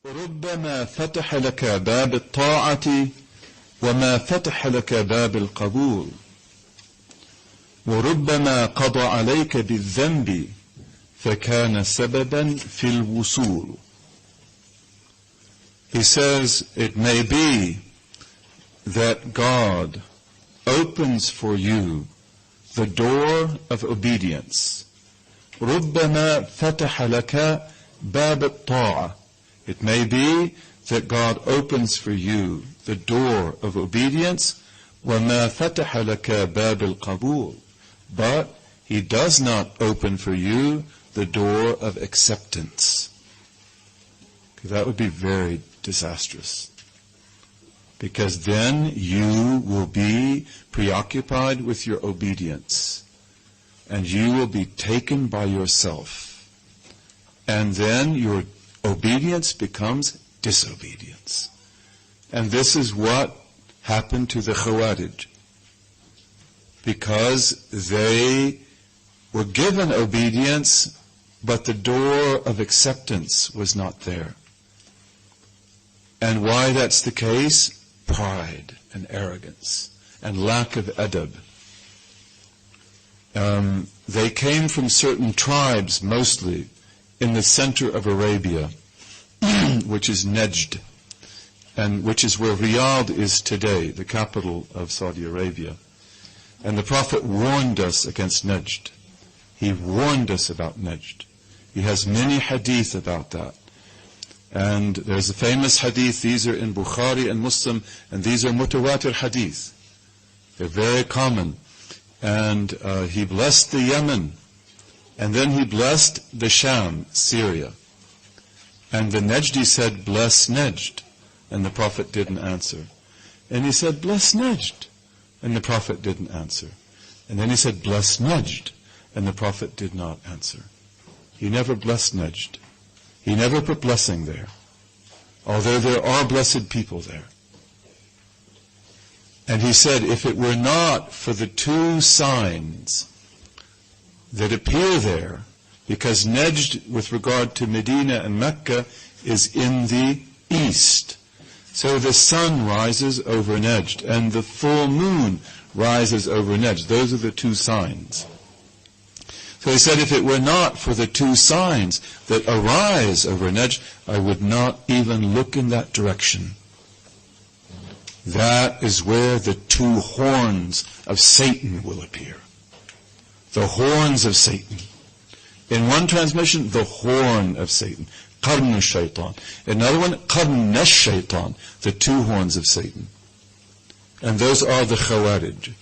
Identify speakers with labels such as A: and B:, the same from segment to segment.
A: ربما فتح لك باب الطاعة وما فتح لك باب القبول، وربما قضى عليك بالذنب فكان سببا في الوصول. He says it may be that God opens for you the door of obedience. ربما فتح لك باب الطاعة. It may be that God opens for you the door of obedience, وَمَا فَتَحَ لَكَ بَابِ الْقَبُولِ, but He does not open for you the door of acceptance. That would be very disastrous, because then you will be preoccupied with your obedience, and you will be taken by yourself, and then your obedience becomes disobedience. And this is what happened to the Khawarij, because they were given obedience, but the door of acceptance was not there. And why that's the case? Pride and arrogance and lack of adab. They came from certain tribes, mostly in the center of Arabia, which is Najd, and which is where Riyadh is today, the capital of Saudi Arabia. And the Prophet warned us against Najd. He warned us about Najd. He has many hadith about that. And there's a famous hadith, these are in Bukhari and Muslim, and these are mutawatir hadith. They're very common. And he blessed the Yemen, and then he blessed the Sham, Syria. And the Najdi said, bless Najd. And the Prophet didn't answer. And he said, bless Najd. And the Prophet didn't answer. And then he said, bless Najd. And the Prophet did not answer. He never blessed Najd. He never put blessing there, although there are blessed people there. And he said, if it were not for the two signs that appear there, because Najd, with regard to Medina and Mecca, is in the east. So the sun rises over Najd, and the full moon rises over Najd. Those are the two signs. So he said, if it were not for the two signs that arise over Najd, I would not even look in that direction. That is where the two horns of Satan will appear. The horns of Satan. In one transmission, the horn of Satan. Qarn al-shaytan. In another one, Qarn al-shaytan. The two horns of Satan. And those are the Khawarij.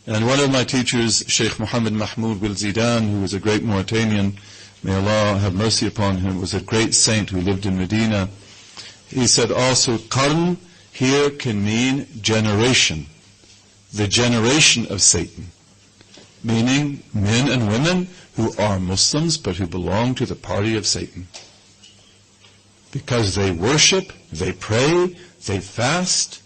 A: And one of my teachers, Sheikh Muhammad Mahmoud Bil Zidan, who was a great Mauritanian, may Allah have mercy upon him, was a great saint who lived in Medina. He said also, Qarn here can mean generation. The generation of Satan. Meaning men and women who are Muslims but who belong to the party of Satan. Because they worship, they pray, they fast,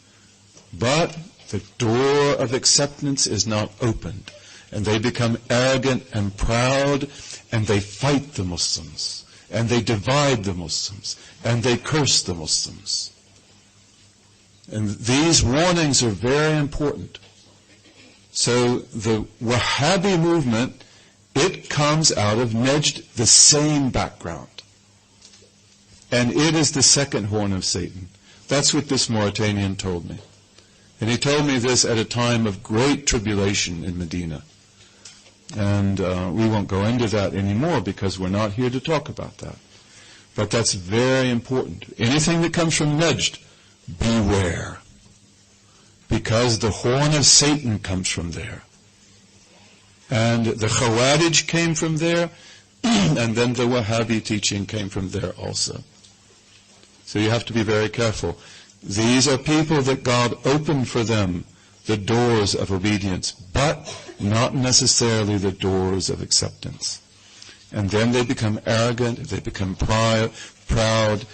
A: but the door of acceptance is not opened. And they become arrogant and proud, and they fight the Muslims, and they divide the Muslims, and they curse the Muslims. And these warnings are very important. So the Wahhabi movement, it comes out of Najd, the same background. And it is the second horn of Satan. That's what this Mauritanian told me. And he told me this at a time of great tribulation in Medina. And we won't go into that anymore because we're not here to talk about that. But that's very important. Anything that comes from Najd, beware. Because the horn of Satan comes from there. And the Khawarij came from there, and then the Wahhabi teaching came from there also. So you have to be very careful. These are people that God opened for them the doors of obedience, but not necessarily the doors of acceptance. And then they become arrogant, they become proud,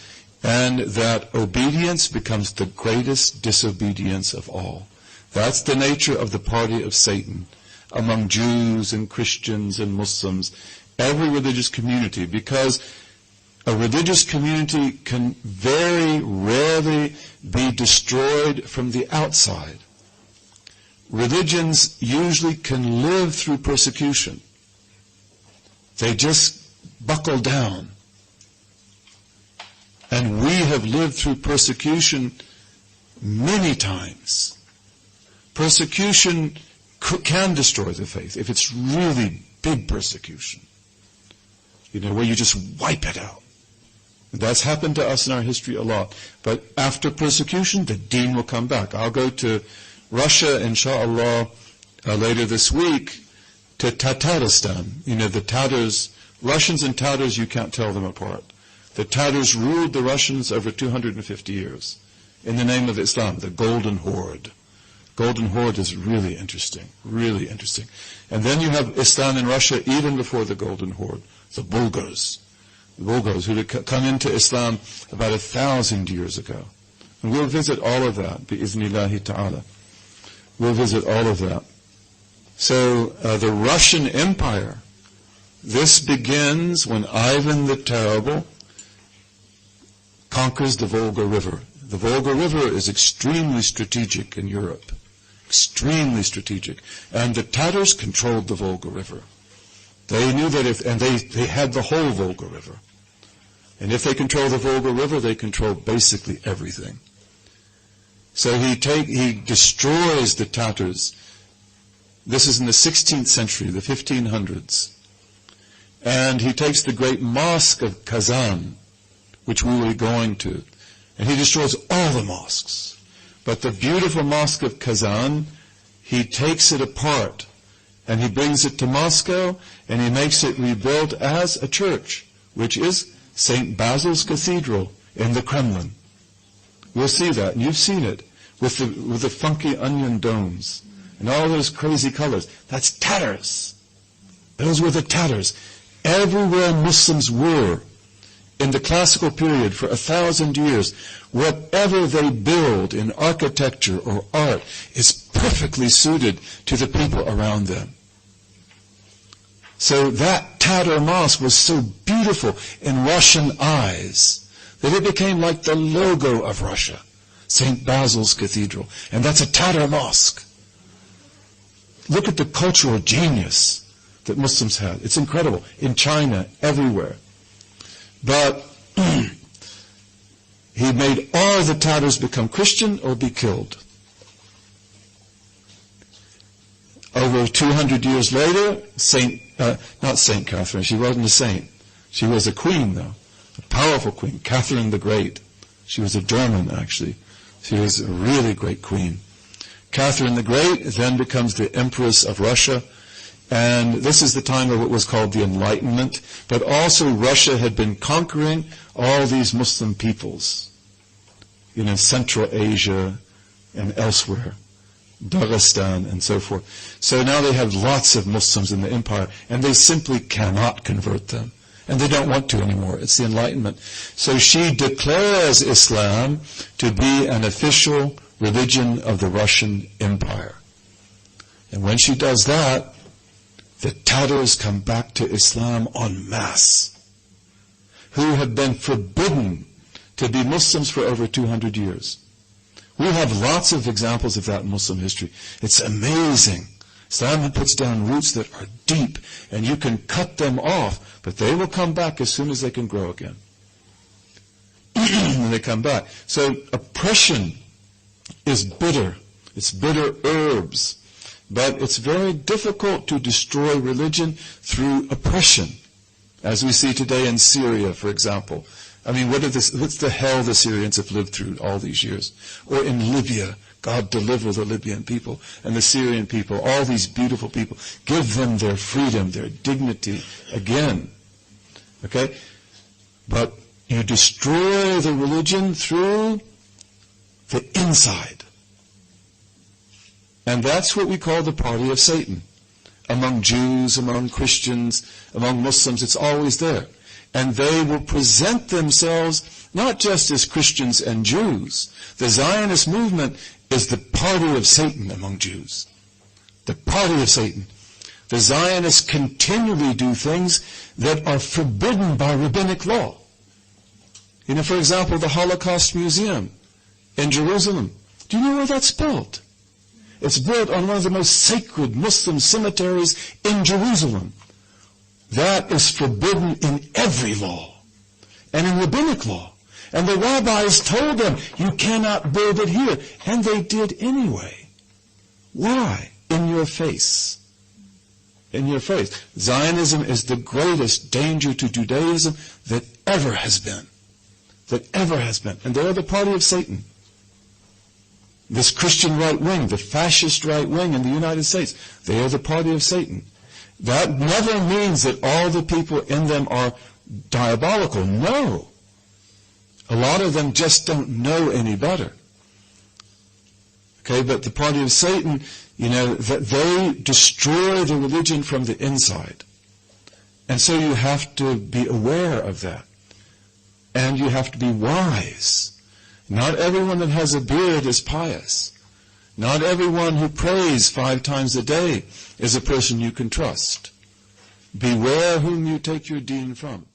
A: and that obedience becomes the greatest disobedience of all. That's the nature of the party of Satan among Jews and Christians and Muslims, every religious community, because a religious community can very rarely be destroyed from the outside. Religions usually can live through persecution. They just buckle down. And we have lived through persecution many times. Persecution can destroy the faith if it's really big persecution. Where you just wipe it out. That's happened to us in our history a lot. But after persecution, the deen will come back. I'll go to Russia, inshallah, later this week, to Tatarstan. The Tatars, Russians and Tatars, you can't tell them apart. The Tatars ruled the Russians over 250 years in the name of Islam, the Golden Horde. Golden Horde is really interesting, really interesting. And then you have Islam in Russia even before the Golden Horde, the Bulgars who had come into Islam about 1,000 years ago. And we'll visit all of that, bi-iznillahi ta'ala. We'll visit all of that. So the Russian Empire, this begins when Ivan the Terrible conquers the Volga River. The Volga River is extremely strategic in Europe. Extremely strategic. And the Tatars controlled the Volga River. They knew that they had the whole Volga River. And if they control the Volga River, they control basically everything. So he destroys the Tatars. This is in the 16th century, the 1500s. And he takes the great mosque of Kazan, which we will be going to, and he destroys all the mosques. But the beautiful mosque of Kazan, he takes it apart, and he brings it to Moscow, and he makes it rebuilt as a church, which is St. Basil's Cathedral in the Kremlin. We'll see that, and you've seen it, with the funky onion domes, and all those crazy colors. That's Tatars. Those were the Tatars. Everywhere Muslims were, in the classical period for 1,000 years, whatever they build in architecture or art is perfectly suited to the people around them. So that Tatar mosque was so beautiful in Russian eyes that it became like the logo of Russia, St. Basil's Cathedral. And that's a Tatar mosque. Look at the cultural genius that Muslims had. It's incredible. In China, everywhere. But he made all the Tatars become Christian or be killed. Over 200 years later, not Saint Catherine, she wasn't a saint. She was a queen, though, a powerful queen, Catherine the Great. She was a German, actually. She was a really great queen. Catherine the Great then becomes the Empress of Russia. And this is the time of what was called the Enlightenment. But also Russia had been conquering all these Muslim peoples, Central Asia and elsewhere, Dagestan and so forth. So now they have lots of Muslims in the empire, and they simply cannot convert them. And they don't want to anymore. It's the Enlightenment. So she declares Islam to be an official religion of the Russian Empire. And when she does that, the Tatars come back to Islam en masse, who have been forbidden to be Muslims for over 200 years. We have lots of examples of that in Muslim history. It's amazing. Islam puts down roots that are deep, and you can cut them off, but they will come back as soon as they can grow again. And they come back. So oppression is bitter. It's bitter herbs. But it's very difficult to destroy religion through oppression, as we see today in Syria, for example. I mean, what's the hell the Syrians have lived through all these years? Or in Libya, God deliver the Libyan people and the Syrian people, all these beautiful people. Give them their freedom, their dignity again. Okay? But you destroy the religion through the inside. And that's what we call the party of Satan. Among Jews, among Christians, among Muslims, it's always there. And they will present themselves not just as Christians and Jews. The Zionist movement is the party of Satan among Jews. The party of Satan. The Zionists continually do things that are forbidden by rabbinic law. For example, the Holocaust Museum in Jerusalem. Do you know where that's built? It's built on one of the most sacred Muslim cemeteries in Jerusalem. That is forbidden in every law and in rabbinic law. And the rabbis told them, you cannot build it here. And they did anyway. Why? In your face. In your face. Zionism is the greatest danger to Judaism that ever has been. That ever has been. And they are the party of Satan. This Christian right wing, the fascist right wing in the United States, they are the party of Satan. That never means that all the people in them are diabolical. No. A lot of them just don't know any better. Okay, but the party of Satan, that they destroy the religion from the inside. And so you have to be aware of that. And you have to be wise. Not everyone that has a beard is pious. Not everyone who prays 5 times a day is a person you can trust. Beware whom you take your deen from.